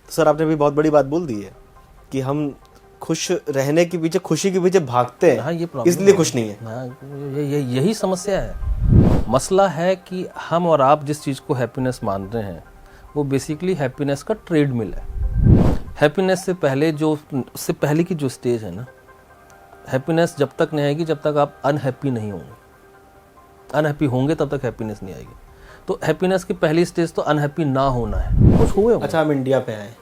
तो सर आपने भी बहुत बड़ी बात बोल दी है कि हम खुश रहने के पीछे, खुशी के पीछे भागते हैं। हाँ, ये प्रॉब्लम इसलिए खुश नहीं है। हाँ, यही समस्या है। मसला है कि हम और आप जिस चीज़ को हैप्पीनेस मान रहे हैं वो बेसिकली हैप्पीनेस का ट्रेडमिल है। हैप्पीनेस से पहले की जो स्टेज है ना, हैप्पीनेस जब तक नहीं आएगी जब तक आप अनहैप्पी नहीं होंगे। अनहैप्पी होंगे तब तक हैप्पीनेस नहीं आएगी। तो हैप्पीनेस की पहली स्टेज तो अनहैप्पी ना होना है। कुछ हुए हो। अच्छा, हम इंडिया पे आए,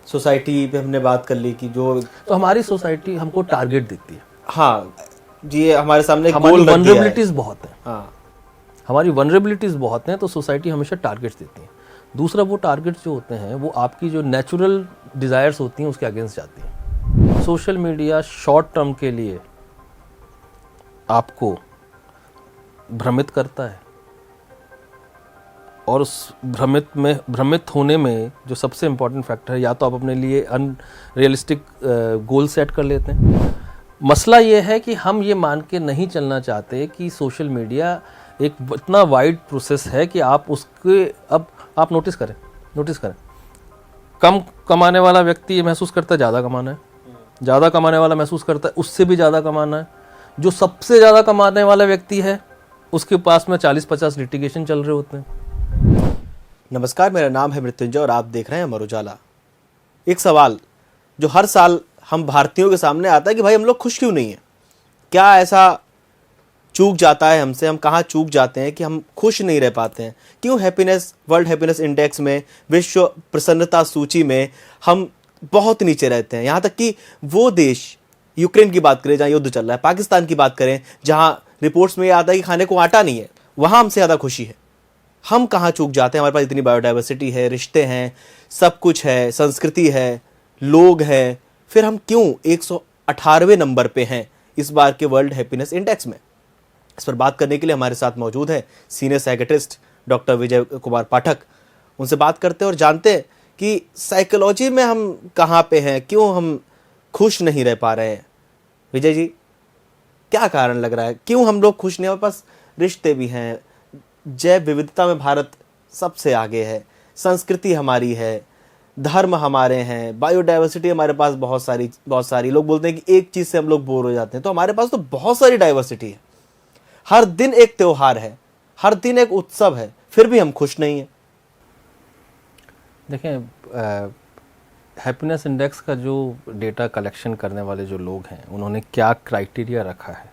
सोसाइटी पे हमने बात कर ली कि जो तो हमारी सोसाइटी हमको टारगेट देती है। हाँ जी, हमारे सामने हमारी गोल रख दिया है। वनरेबिलिटीज बहुत हैं। हाँ, हमारी वनरेबिलिटीज बहुत हैं, तो सोसाइटी हमेशा टारगेट्स देती है। दूसरा, वो टारगेट्स जो होते हैं वो आपकी जो नेचुरल डिज़ायर्स होती हैं उसके अगेंस्ट जाती हैं। सोशल मीडिया शॉर्ट टर्म के लिए आपको भ्रमित करता है, और उस भ्रमित होने में जो सबसे इम्पॉर्टेंट फैक्टर है, या तो आप अपने लिए अनरियलिस्टिक गोल सेट कर लेते हैं। मसला ये है कि हम ये मान के नहीं चलना चाहते कि सोशल मीडिया एक इतना वाइड प्रोसेस है कि आप उसके अब आप नोटिस करें कम कमाने वाला व्यक्ति ये महसूस करता है ज़्यादा कमाना है, ज़्यादा कमाने वाला महसूस करता है उससे भी ज़्यादा कमाना है। जो सबसे ज़्यादा कमाने वाला व्यक्ति है उसके पास में 40-50 लिटिगेशन चल रहे होते हैं। नमस्कार, मेरा नाम है मृत्युंजय और आप देख रहे हैं अमर उजाला। एक सवाल जो हर साल हम भारतीयों के सामने आता है कि भाई हम लोग खुश क्यों नहीं हैं? क्या ऐसा चूक जाता है हमसे? हम कहाँ चूक जाते हैं कि हम खुश नहीं रह पाते हैं? क्यों हैप्पीनेस, वर्ल्ड हैप्पीनेस इंडेक्स में, विश्व प्रसन्नता सूची में हम बहुत नीचे रहते हैं? यहाँ तक कि वो देश, यूक्रेन की बात करें जहाँ युद्ध चल रहा है, पाकिस्तान की बात करें जहाँ रिपोर्ट्स में ये आता है कि खाने को आटा नहीं है, वहाँ हमसे ज़्यादा खुशी है। हम कहाँ चूक जाते हैं? हमारे पास इतनी बायोडाइवर्सिटी है, रिश्ते हैं, सब कुछ है, संस्कृति है, लोग हैं, फिर हम क्यों 118वें नंबर पे हैं इस बार के वर्ल्ड हैप्पीनेस इंडेक्स में? इस पर बात करने के लिए हमारे साथ मौजूद है senior psychiatrist doctor Vijay Kumar Pathak. उनसे बात करते हैं और जानते हैं कि साइकोलॉजी में हम कहाँ पे हैं, क्यों हम खुश नहीं रह पा रहे हैं। विजय जी, क्या कारण लग रहा है, क्यों हम लोग खुश नहीं? हमारे पास रिश्ते भी हैं, जैव विविधता में भारत सबसे आगे है, संस्कृति हमारी है, धर्म हमारे हैं, बायोडाइवर्सिटी हमारे पास बहुत सारी। लोग बोलते हैं कि एक चीज़ से हम लोग बोर हो जाते हैं, तो हमारे पास तो बहुत सारी डाइवर्सिटी है। हर दिन एक त्योहार है, हर दिन एक उत्सव है, फिर भी हम खुश नहीं हैं। देखें, हैप्पीनेस इंडेक्स का जो डेटा कलेक्शन करने वाले जो लोग हैं उन्होंने क्या क्राइटेरिया रखा है,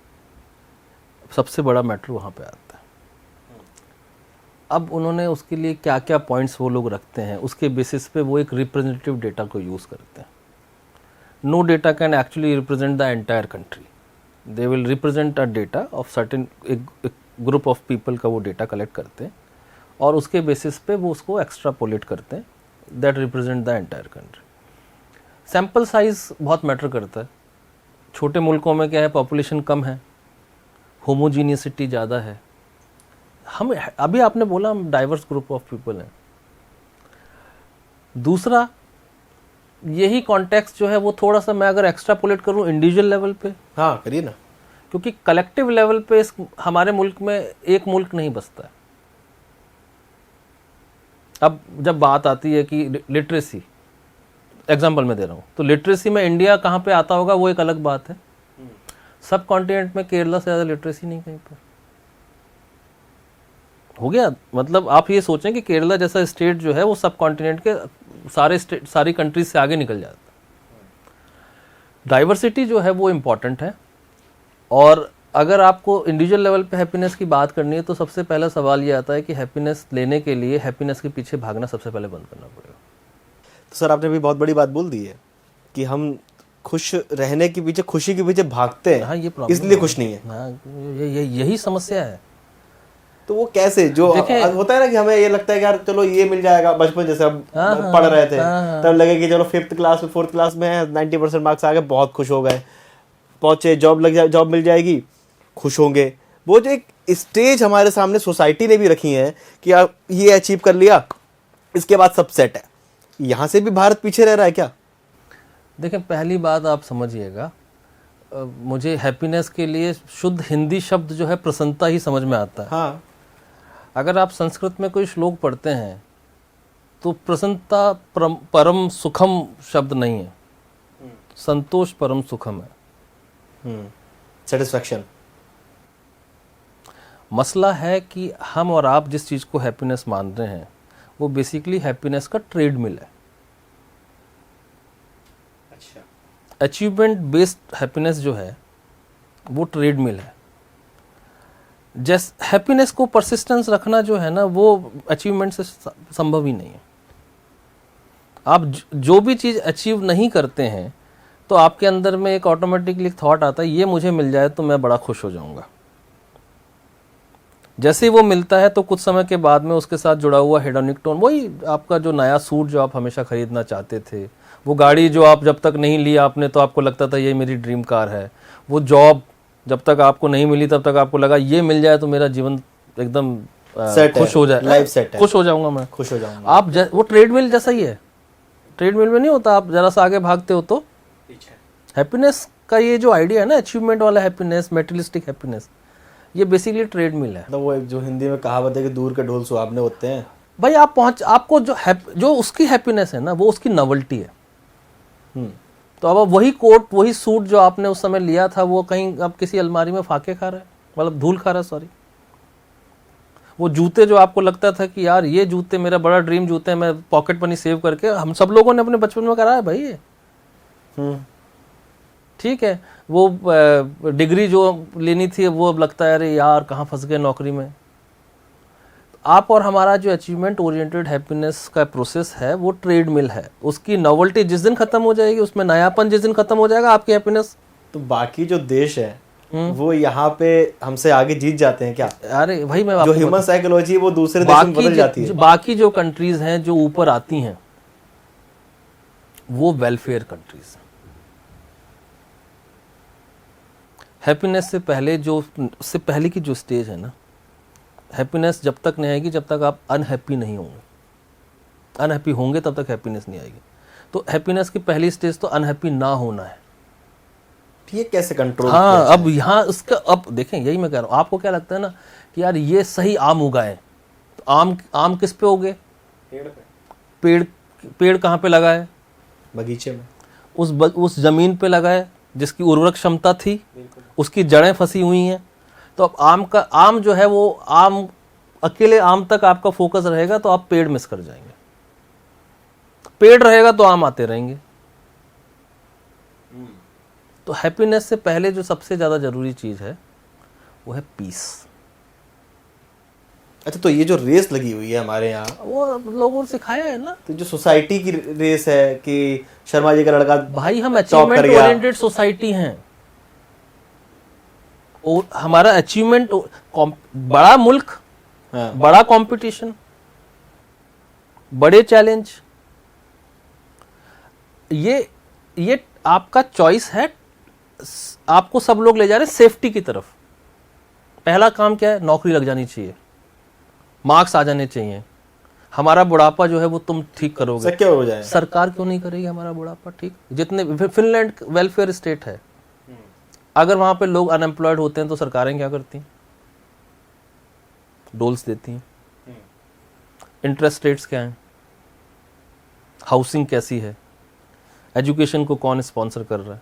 सबसे बड़ा मैटर वहाँ पे आता है। अब उन्होंने उसके लिए क्या क्या पॉइंट्स वो लोग रखते हैं, उसके बेसिस पे वो एक रिप्रेजेंटेटिव डेटा को यूज़ करते हैं। No data can actually represent the entire country. They will represent a data of certain, एक ग्रुप ऑफ पीपल का वो डेटा कलेक्ट करते हैं और उसके बेसिस पे वो उसको एक्स्ट्रापोलेट करते हैं, that represent the entire country. Sample size बहुत मैटर करता है। छोटे मुल्कों में क्या है, पॉपुलेशन कम है, होमोजीनियसिटी ज़्यादा है। हम अभी आपने बोला हम डाइवर्स ग्रुप ऑफ पीपल हैं। दूसरा, यही कॉन्टेक्स्ट जो है वो थोड़ा सा मैं अगर एक्स्ट्रापोलेट करूं इंडिविजुअल लेवल पे, हाँ करिए ना, क्योंकि कलेक्टिव लेवल पे हमारे मुल्क में एक मुल्क नहीं बसता है। अब जब बात आती है कि लिटरेसी, एग्जाम्पल मैं दे रहा हूँ, तो लिटरेसी में इंडिया कहाँ पे आता होगा वो एक अलग बात है। सब कॉन्टिनेंट में केरला से ज़्यादा लिटरेसी नहीं कहीं पर हो गया। मतलब आप ये सोचें कि केरला जैसा स्टेट जो है वो सब कॉन्टिनेंट के सारी कंट्रीज से आगे निकल जाता है। डाइवर्सिटी जो है वो इम्पॉर्टेंट है। और अगर आपको इंडिविजुअल लेवल पे हैप्पीनेस की बात करनी है तो सबसे पहला सवाल ये आता है कि हैप्पीनेस लेने के लिए हैप्पीनेस के पीछे भागना सबसे पहले बंद करना पड़ेगा। तो सर आपने भी बहुत बड़ी बात बोल दी है कि हम खुश रहने के पीछे, खुशी के पीछे भागते हैं। हाँ, ये प्रॉब्लम इसलिए खुश नहीं है। हाँ, यही समस्या है। तो वो कैसे, जो होता है ना कि हमें ये लगता है कि यार चलो ये मिल जाएगा, बचपन जैसे हम पढ़ रहे थे तब लगे कि चलो 5th क्लास में 4th क्लास में 90% मार्क्स आ गए, बहुत खुश हो गए, पहुंचे, जॉब मिल जाएगी, खुश होंगे। वो जो एक स्टेज हमारे सामने सोसाइटी ने भी रखी है कि आप ये अचीव कर लिया, इसके बाद सब सेट है, यहाँ से भी भारत पीछे रह रहा है क्या? देखें, पहली बात आप समझिएगा, मुझे हैप्पीनेस के लिए शुद्ध हिंदी शब्द जो है प्रसन्नता ही समझ में आता है। हाँ, अगर आप संस्कृत में कोई श्लोक पढ़ते हैं तो प्रसन्नता परम सुखम शब्द नहीं है, संतोष परम सुखम है। सेटिस्फैक्शन। मसला है कि हम और आप जिस चीज़ को हैप्पीनेस मान रहे हैं वो बेसिकली हैप्पीनेस का ट्रेडमिल है। अच्छा। अचीवमेंट बेस्ड हैप्पीनेस जो है वो ट्रेडमिल है। हैप्पीनेस को परसिस्टेंस रखना जो है ना वो अचीवमेंट से संभव ही नहीं है। आप जो भी चीज़ अचीव नहीं करते हैं तो आपके अंदर में एक ऑटोमेटिकली थॉट आता है ये मुझे मिल जाए तो मैं बड़ा खुश हो जाऊंगा। जैसे ही वो मिलता है तो कुछ समय के बाद में उसके साथ जुड़ा हुआ हेडोनिक टोन, वही आपका जो नया सूट जो आप हमेशा खरीदना चाहते थे, वो गाड़ी जो आप जब तक नहीं ली आपने तो आपको लगता था ये मेरी ड्रीम कार है, वो जॉब जब तक आपको नहीं मिली तब तक आपको लगा ये मिल जाए तो मेरा जीवन एकदम खुश हो जाए, लाइफ सेट है, खुश हो जाऊंगा मैं, खुश हो जाऊंगा। आप वो ट्रेडमिल जैसा ही है। ट्रेडमिल में नहीं होता आप जरा सा आगे भागते हो तो हैप्पीनेस का ये जो आइडिया है ना, अचीवमेंट वाला हैप्पीनेस, मेटेरियलिस्टिक हैप्पीनेस, ये बेसिकली ट्रेडमिल है। तो वो जो हिंदी में कहावत है कि दूर के ढोल सुहावने होते हैं। भाई आपको जो उसकी हैप्पीनेस है ना वो उसकी नॉवेल्टी है। तो अब वही कोट वही सूट जो आपने उस समय लिया था वो कहीं अब किसी अलमारी में फाके खा रहा है, मतलब धूल खा रहा है, सॉरी। वो जूते जो आपको लगता था कि यार ये जूते मेरा बड़ा ड्रीम जूते हैं, मैं पॉकेट मनी सेव करके, हम सब लोगों ने अपने बचपन में करा है भाई ये। ठीक है, वो डिग्री जो लेनी थी वो अब लगता है अरे यार कहाँ फंस गए नौकरी में। आप और हमारा जो अचीवमेंट ओरिएंटेड हैप्पीनेस का प्रोसेस है वो ट्रेडमिल है। उसकी नॉवेल्टी जिस दिन खत्म हो जाएगी, उसमें नयापन जिस दिन खत्म हो जाएगा, आपकी हैप्पीनेस। तो बाकी जो देश है वो यहाँ पे हमसे आगे जीत जाते हैं क्या? अरे भाई मैं जो ह्यूमन साइकोलॉजी वो दूसरे देश में बदल जाती है। बाकी जो कंट्रीज हैं जो ऊपर आती हैं वो वेलफेयर कंट्रीज हैं। हैप्पीनेस से पहले जो उससे पहले की जो स्टेज है ना, हैप्पीनेस जब तक नहीं आएगी जब तक आप अनहैप्पी नहीं होंगे। अनहैप्पी होंगे तब तक हैप्पीनेस नहीं आएगी। तो हैप्पीनेस की पहली स्टेज तो अनहैप्पी ना होना है। ये कैसे कंट्रोल? हाँ, अब यहाँ उसका अब देखें, यही मैं कह रहा हूँ। आपको क्या लगता है ना कि यार ये सही आम उगाए, तो आम किस पे उगे? पेड़ कहाँ पे लगाए? बगीचे में, उस जमीन पे लगाए जिसकी उर्वरक क्षमता थी, उसकी जड़ें फंसी हुई हैं। तो अब आम जो है वो आम अकेले आम तक आपका फोकस रहेगा तो आप पेड़ मिस कर जाएंगे। पेड़ रहेगा तो आम आते रहेंगे। तो हैप्पीनेस से पहले जो सबसे ज्यादा जरूरी चीज है वो है पीस। अच्छा, तो ये जो रेस लगी हुई है हमारे यहाँ, वो लोगों ने सिखाया है ना। तो जो सोसाइटी की रेस है कि शर्मा जी का लड़का, भाई हम अचीवमेंट ओरिएंटेड सोसाइटी हैं। और हमारा अचीवमेंट बड़ा मुल्क, बड़ा कंपटीशन, बड़े चैलेंज, ये आपका चॉइस है। आपको सब लोग ले जा रहे हैं सेफ्टी की तरफ। पहला काम क्या है? नौकरी लग जानी चाहिए, मार्क्स आ जाने चाहिए, हमारा बुढ़ापा जो है वो तुम ठीक करोगे। क्या हो जाए? सरकार क्यों नहीं करेगी हमारा बुढ़ापा ठीक? जितने फिनलैंड वेलफेयर स्टेट है, अगर वहां पे लोग अनएम्प्लॉयड होते हैं तो सरकारें क्या करती हैं? डोल्स देती हैं। इंटरेस्ट रेट्स क्या हैं? हाउसिंग कैसी है? एजुकेशन को कौन स्पॉन्सर कर रहा है?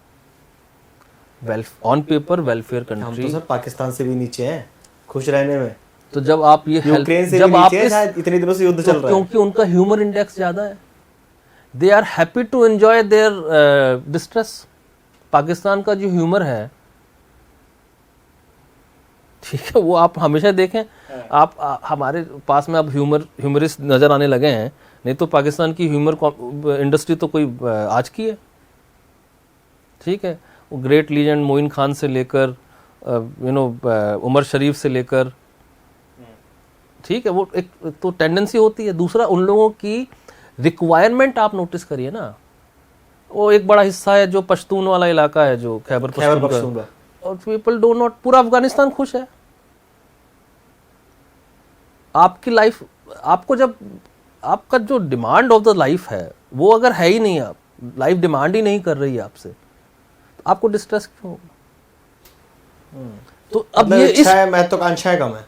On paper welfare country. हम तो सर पाकिस्तान से भी नीचे हैं खुश रहने में। तो जब आप ये यूक्रेन से जब आप इतने दिनों से युद्ध चल रहा है, क्योंकि उनका ह्यूमर इंडेक्स ज्यादा है। They are happy to enjoy their distress. Pakistan का जो ह्यूमर है, ठीक है, वो आप हमेशा देखें। आप हमारे पास में अब ह्यूमरिस्ट नजर आने लगे हैं, नहीं तो पाकिस्तान की ह्यूमर इंडस्ट्री तो कोई आज की है। ठीक है, वो ग्रेट लीजेंड मोइन खान से लेकर उमर शरीफ से लेकर, ठीक है, वो एक तो टेंडेंसी होती है। दूसरा, उन लोगों की रिक्वायरमेंट आप नोटिस करिए ना। वो एक बड़ा हिस्सा है जो पश्तून वाला इलाका है, जो खैबर पख्तूनख्वा, और पीपल डू नॉट, पूरा अफगानिस्तान खुश है। आपकी लाइफ, आपको जब आपका जो डिमांड ऑफ द लाइफ है वो अगर है ही नहीं, आप लाइफ डिमांड ही नहीं कर रही है आपसे, तो आपको डिस्ट्रेस क्यों होगा? तो अब ये इस महत्वाकांक्षाएं कम है।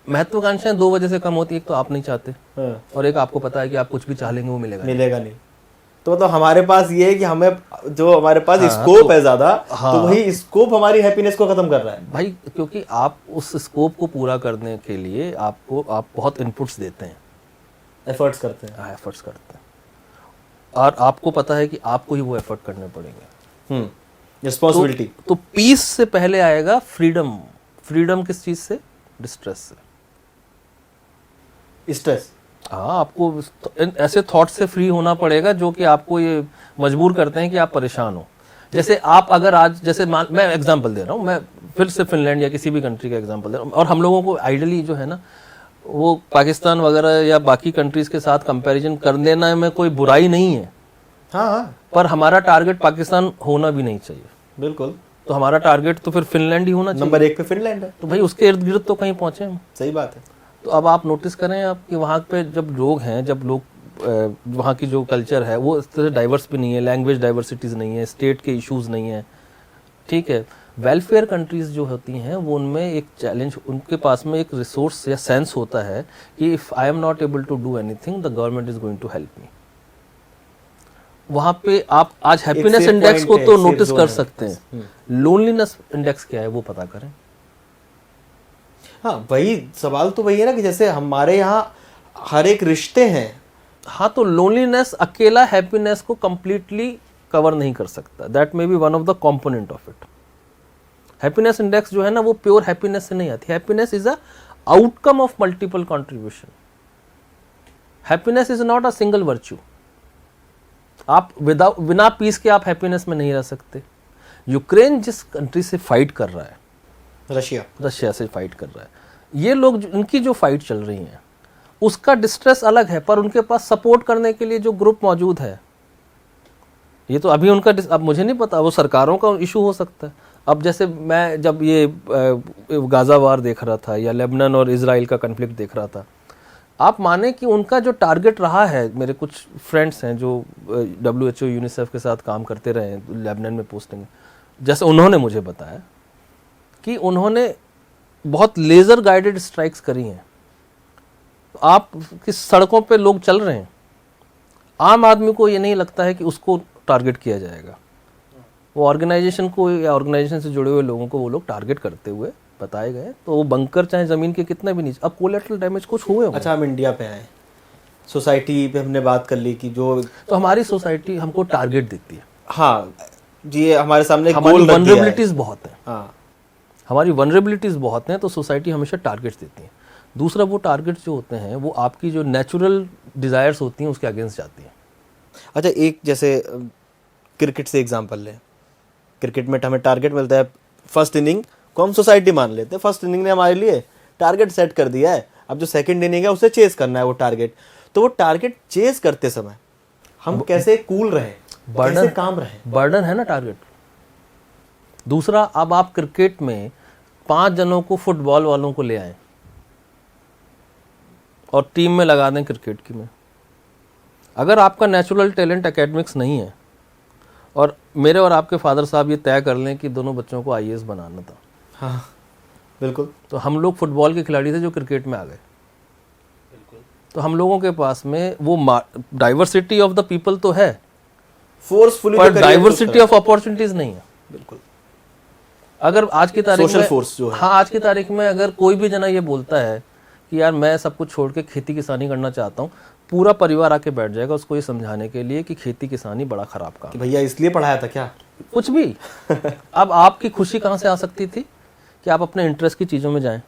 महत्वाकांक्षाएं दो वजह से कम होती है, एक तो आप नहीं चाहते हाँ, और एक आपको पता है कि आप कुछ भी चाह लेंगे वो मिलेगा नहीं। मिलेगा नहीं। तो मतलब हमारे पास ये है कि हमें जो हमारे पास हाँ, स्कोप है ज्यादा, हाँ, तो वही स्कोप हमारी हैप्पीनेस को खत्म कर रहा है। भाई, क्योंकि आप उस स्कोप को पूरा करने के लिए आप बहुत इनपुट्स देते हैं, एफर्ट्स करते हैं। हाँ, एफर्ट्स करते हैं, और आपको पता है कि आपको ही वो एफर्ट करने पड़ेंगे। रिस्पॉन्सिबिलिटी। तो पीस से पहले आएगा फ्रीडम। फ्रीडम किस चीज से? डिस्ट्रेस से। स्ट्रेस। हाँ, आपको ऐसे थॉट से फ्री होना पड़ेगा जो कि आपको ये मजबूर करते हैं कि आप परेशान हो। जैसे आप अगर आज, जैसे मैं एग्जांपल दे रहा हूँ, मैं फिर से फिनलैंड या किसी भी कंट्री का एग्जांपल दे रहा हूँ, और हम लोगों को आइडियली जो है ना, वो पाकिस्तान वगैरह या बाकी कंट्रीज के साथ कंपैरिजन कर लेना में कोई बुराई नहीं है, हाँ हाँ, पर हमारा टारगेट पाकिस्तान होना भी नहीं चाहिए। बिल्कुल। तो हमारा टारगेट तो फिर फिनलैंड ही होना चाहिए। नंबर 1 पे फिनलैंड है। तो भाई उसके इर्द गिर्द तो कहीं पहुंचे हम। सही बात है। तो अब आप नोटिस करें आप कि वहाँ पे जब लोग हैं, जब लोग वहाँ की जो कल्चर है वो इस तरह डाइवर्स भी नहीं है, लैंग्वेज डाइवर्सिटीज़ नहीं है, स्टेट के इश्यूज़ नहीं है, ठीक है। वेलफेयर कंट्रीज़ जो होती हैं वो उनमें एक चैलेंज, उनके पास में एक रिसोर्स या सेंस होता है कि if I am not able to do anything the government is going to help me. वहाँ पे आप आज हैप्पीनेस safe इंडेक्स point को है, तो safe नोटिस zone कर है। सकते हैं, लोनलीनेस इंडेक्स क्या है वो पता करें। हाँ, वही सवाल तो वही है ना कि जैसे हमारे यहाँ हर एक रिश्ते हैं। हाँ, तो लोनलीनेस अकेला हैप्पीनेस को कंप्लीटली कवर नहीं कर सकता, that may be one of the component of it. Happiness index जो है ना वो प्योर हैप्पीनेस से नहीं आती। Happiness is a outcome of multiple contribution. Happiness is not a single virtue. आप बिना पीस के आप हैप्पीनेस में नहीं रह सकते। यूक्रेन जिस कंट्री से फाइट कर रहा है, रशिया से फाइट कर रहा है, ये लोग इनकी जो फाइट चल रही है उसका डिस्ट्रेस अलग है, पर उनके पास सपोर्ट करने के लिए जो ग्रुप मौजूद है, ये तो अभी उनका अब मुझे नहीं पता, वो सरकारों का इशू हो सकता है। अब जैसे मैं जब ये गाजा वार देख रहा था या लेबनान और इजराइल का कन्फ्लिक्ट देख रहा था, आप माने कि उनका जो टारगेट रहा है, मेरे कुछ फ्रेंड्स हैं जो WHO यूनिसेफ के साथ काम करते रहे हैं, लेबनान में पोस्टिंग, जैसे उन्होंने मुझे बताया कि उन्होंने बहुत लेज़र गाइडेड स्ट्राइक्स करी हैं। आप किस सड़कों पे लोग चल रहे हैं, आम आदमी को ये नहीं लगता है कि उसको टारगेट किया जाएगा। वो ऑर्गेनाइजेशन को या ऑर्गेनाइजेशन से जुड़े हुए लोगों को वो लोग टारगेट करते हुए बताए गए। तो वो बंकर चाहे ज़मीन के कितना भी नीचे, अब कोलेटरल डैमेज कुछ हुए होंगे। अच्छा, हम इंडिया पे आए, सोसाइटी पे हमने बात कर ली कि जो, तो हमारी सोसाइटी हमको टारगेट देती है। हाँ जी, हमारे सामने हमारी गोल रख दिया है। वनरेबिलिटीज़ बहुत हैं, हाँ, हमारी वनरेबिलिटीज़ बहुत हैं, तो सोसाइटी हमेशा टारगेट्स देती है। दूसरा, वो टारगेट्स जो होते हैं वो आपकी जो नेचुरल डिज़ायर्स होती हैं उसके अगेंस्ट जाती हैं। अच्छा, एक जैसे क्रिकेट से एग्जांपल लें। क्रिकेट में हमें टारगेट मिलता है, फर्स्ट इनिंग को हम सोसाइटी मान लेते हैं, फर्स्ट इनिंग ने हमारे लिए टारगेट सेट कर दिया है, अब जो सेकंड इनिंग है उसे चेस करना है वो टारगेट। तो वो टारगेट चेस करते समय हम कैसे कूल रहें, कैसे काम रहें? बर्डन है ना टारगेट। दूसरा, अब आप क्रिकेट में 5 जनों को, फुटबॉल वालों को ले आए और टीम में लगा दें क्रिकेट की में। अगर आपका नेचुरल टैलेंट एकेडमिक्स नहीं है और मेरे और आपके फादर साहब ये तय कर लें कि दोनों बच्चों को IAS बनाना था, हाँ बिल्कुल, तो हम लोग फुटबॉल के खिलाड़ी थे जो क्रिकेट में आ गए। तो हम लोगों के पास में वो डाइवर्सिटी ऑफ द पीपल तो है, फोर्सफुली, पर डाइवर्सिटी ऑफ अपॉर्चुनिटीज नहीं है। बिल्कुल। अगर आज की तारीख सोशल में, फोर्स जो है, हाँ, आज की तारीख में अगर कोई भी जना ये बोलता है कि यार मैं सब कुछ छोड़ के खेती किसानी करना चाहता हूँ, पूरा परिवार आके बैठ जाएगा उसको ये समझाने के लिए कि खेती किसानी बड़ा खराब काम कि भैया इसलिए पढ़ाया था क्या? कुछ भी। अब आपकी खुशी कहाँ से आ सकती थी कि आप अपने इंटरेस्ट की चीज़ों में जाएं?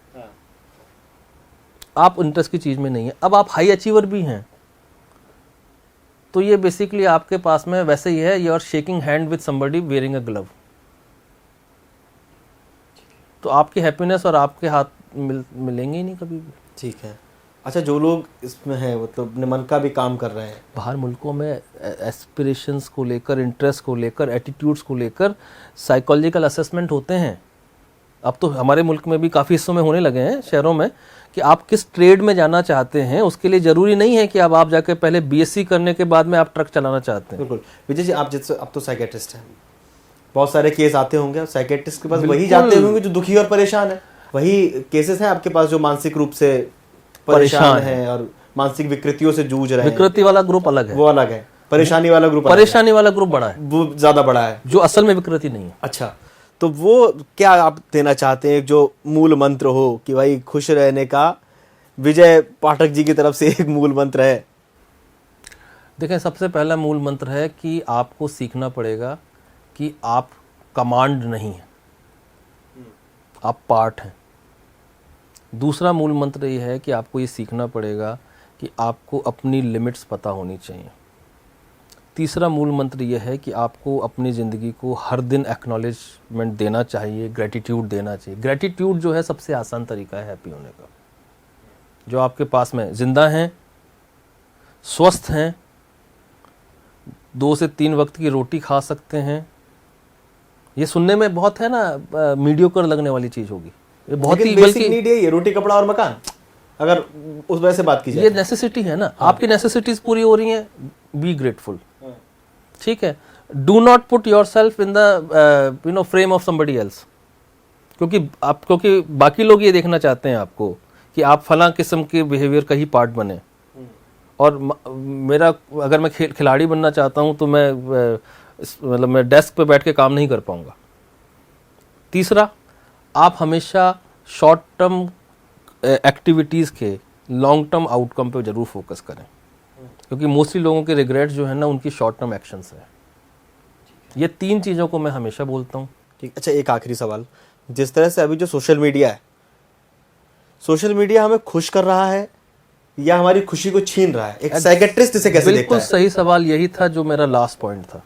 आप इंटरेस्ट की चीज़ में नहीं है। अब आप हाई अचीवर भी हैं, तो ये बेसिकली आपके पास में वैसे ही है, you are shaking hand with somebody wearing a glove. तो आपकी हैप्पीनेस और आपके हाथ मिलेंगे ही नहीं कभी भी। ठीक है। अच्छा, जो लोग इसमें हैं, मतलब अपने मन का भी काम कर रहे हैं, बाहर मुल्कों में एस्पिरेशंस को लेकर, इंटरेस्ट को लेकर, एटीट्यूड्स को लेकर साइकोलॉजिकल असेसमेंट होते हैं। अब तो हमारे मुल्क में भी काफ़ी हिस्सों में होने लगे हैं, शहरों में, कि आप किस ट्रेड में जाना चाहते हैं उसके लिए ज़रूरी नहीं है कि अब आप जाके पहले BSc करने के बाद में आप ट्रक चलाना चाहते हैं। बिल्कुल। विजय जी, आप जैसे अब तो साइकेट्रिस्ट हैं, बहुत सारे केस आते होंगे, साइकेट्रिस्ट के पास वही जाते होंगे जो दुखी और परेशान है। वही केसेस हैं आपके पास जो मानसिक रूप से परेशान हैं और मानसिक विकृतियों से जूझ रहे हैं? विकृति वाला ग्रुप अलग है, वो अलग है, परेशानी वाला ग्रुप अलग है। परेशानी वाला ग्रुप बड़ा है, वो ज्यादा बड़ा है, जो असल में विकृति नहीं है। अच्छा, तो वो क्या आप देना चाहते हैं जो मूल मंत्र हो कि भाई खुश रहने का विजय पाठक जी की तरफ से एक मूल मंत्र है? देखें, सबसे पहला मूल मंत्र है कि आपको सीखना पड़ेगा कि आप कमांड नहीं हैं, आप पार्ट हैं। दूसरा मूल मंत्र ये है कि आपको ये सीखना पड़ेगा कि आपको अपनी लिमिट्स पता होनी चाहिए। तीसरा मूल मंत्र ये है कि आपको अपनी ज़िंदगी को हर दिन एक्नॉलेजमेंट देना चाहिए, ग्रेटिट्यूड देना चाहिए। ग्रेटिट्यूड जो है सबसे आसान तरीका है हैप्पी होने का। जो आपके पास में ज़िंदा हैं, स्वस्थ हैं, 2 से 3 वक्त की रोटी खा सकते हैं, ये सुनने में बहुत है ना मीडियोकर लगने वाली चीज़ होगी, ये बहुत ही बेसिक नीड है ये, रोटी कपड़ा और मकान, अगर उस वजह से बात की जाए। ये नेसेसिटी है ना। आपकी नेसेसिटीज पूरी हो रही हैं, बी ग्रेटफुल, ठीक है। Do not put your self in the frame of somebody else, क्योंकि बाकी लोग ये देखना चाहते हैं आपको कि आप फलां किस्म के बिहेवियर का ही पार्ट बने। और मेरा अगर मैं खिलाड़ी बनना चाहता हूं तो मैं डेस्क पे बैठ के काम नहीं कर पाऊंगा। तीसरा, आप हमेशा शॉर्ट टर्म एक्टिविटीज़ के लॉन्ग टर्म आउटकम पे जरूर फोकस करें, क्योंकि मोस्टली लोगों के रिग्रेट जो है ना उनकी शॉर्ट टर्म एक्शंस है। ये 3 चीज़ों को मैं हमेशा बोलता हूँ। ठीक, अच्छा, एक आखिरी सवाल, जिस तरह से अभी जो सोशल मीडिया है, सोशल मीडिया हमें खुश कर रहा है या हमारी खुशी को छीन रहा है? एक साइकियाट्रिस्ट इसे कैसे देखता है? बिल्कुल सही सवाल, यही था जो मेरा लास्ट पॉइंट था।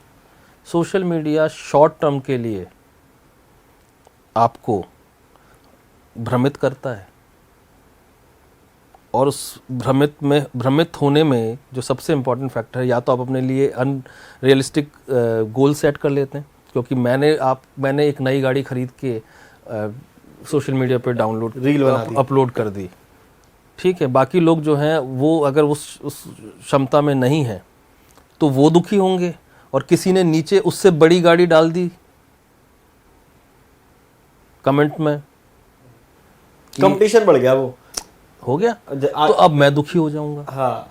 सोशल मीडिया शॉर्ट टर्म के लिए आपको भ्रमित करता है, और उस भ्रमित होने में जो सबसे इम्पोर्टेंट फैक्टर है, या तो आप अपने लिए अनरियलिस्टिक गोल सेट कर लेते हैं, क्योंकि मैंने एक नई गाड़ी खरीद के सोशल मीडिया पे रील अपलोड कर दी, ठीक है। बाकी लोग जो हैं वो अगर उस क्षमता में नहीं है तो वो दुखी होंगे, और किसी ने नीचे उससे बड़ी गाड़ी डाल दी कमेंट में, कंपटीशन बढ़ गया, वो हो गया, तो अब मैं दुखी हो जाऊंगा। हाँ,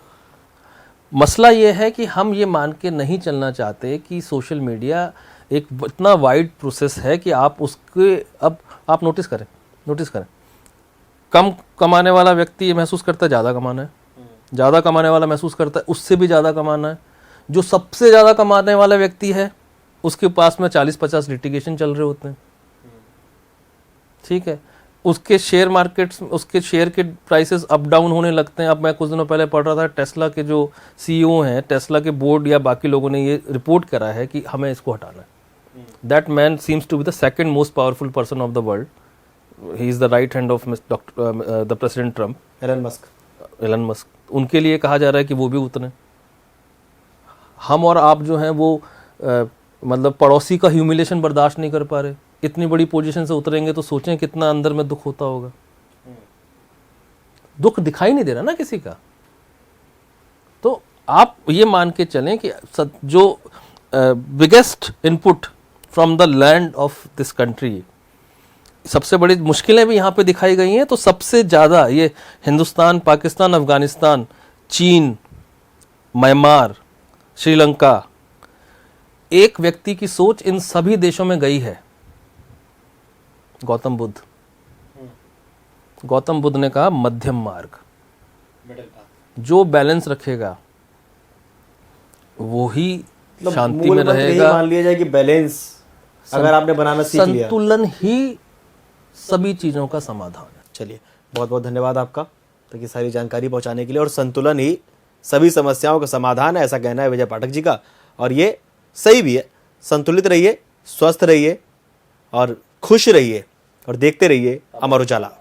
मसला ये है कि हम ये मान के नहीं चलना चाहते कि सोशल मीडिया एक इतना वाइड प्रोसेस है कि आप उसके, अब आप नोटिस करें, कम कमाने वाला व्यक्ति ये महसूस करता है ज़्यादा कमाना है, ज़्यादा कमाने वाला महसूस करता है उससे भी ज़्यादा कमाना है। जो सबसे ज़्यादा कमाने वाला व्यक्ति है उसके पास में 40-50 लिटिगेशन चल रहे होते हैं, ठीक है। उसके शेयर मार्केट्स, उसके शेयर के प्राइसेस अप डाउन होने लगते हैं। अब मैं कुछ दिनों पहले पढ़ रहा था, टेस्ला के जो सीईओ हैं, टेस्ला के बोर्ड या बाकी लोगों ने ये रिपोर्ट करा है कि हमें इसको हटाना है। That man seems to be the second most powerful person of the world. He is the right hand of the president Trump, Elon Musk. उनके लिए कहा जा रहा है कि वो भी उतरे। हम और आप जो हैं वो मतलब पड़ोसी का ह्यूमिलेशन बर्दाश्त नहीं कर पा रहे, इतनी बड़ी पोजीशन से उतरेंगे तो सोचें कितना अंदर में दुख होता होगा। दुख दिखाई नहीं दे रहा ना किसी का। तो आप ये मान के चलें कि जो biggest input from the land of this country, सबसे बड़ी मुश्किलें भी यहाँ पे दिखाई गई हैं, तो सबसे ज़्यादा ये हिंदुस्तान, पाकिस्तान, अफगानिस्तान, चीन, म्यांमार, श्रीलंका, एक व्यक्ति की सोच इन सभी देशों में गई है, गौतम बुद्ध ने कहा मध्यम मार्ग, जो बैलेंस रखेगा वो ही शांति में रहेगा। मान लिया जाए कि बैलेंस अगर आपने बनाना सीख लिया, संतुलन ही सभी चीजों का समाधान है। चलिए, बहुत बहुत धन्यवाद आपका ताकि सारी जानकारी पहुंचाने के लिए। और संतुलन ही सभी समस्याओं का समाधान है, ऐसा कहना है विजय पाठक जी का, और ये सही भी है। संतुलित रहिए, स्वस्थ रहिए और खुश रहिए, और देखते रहिए अमर उजाला।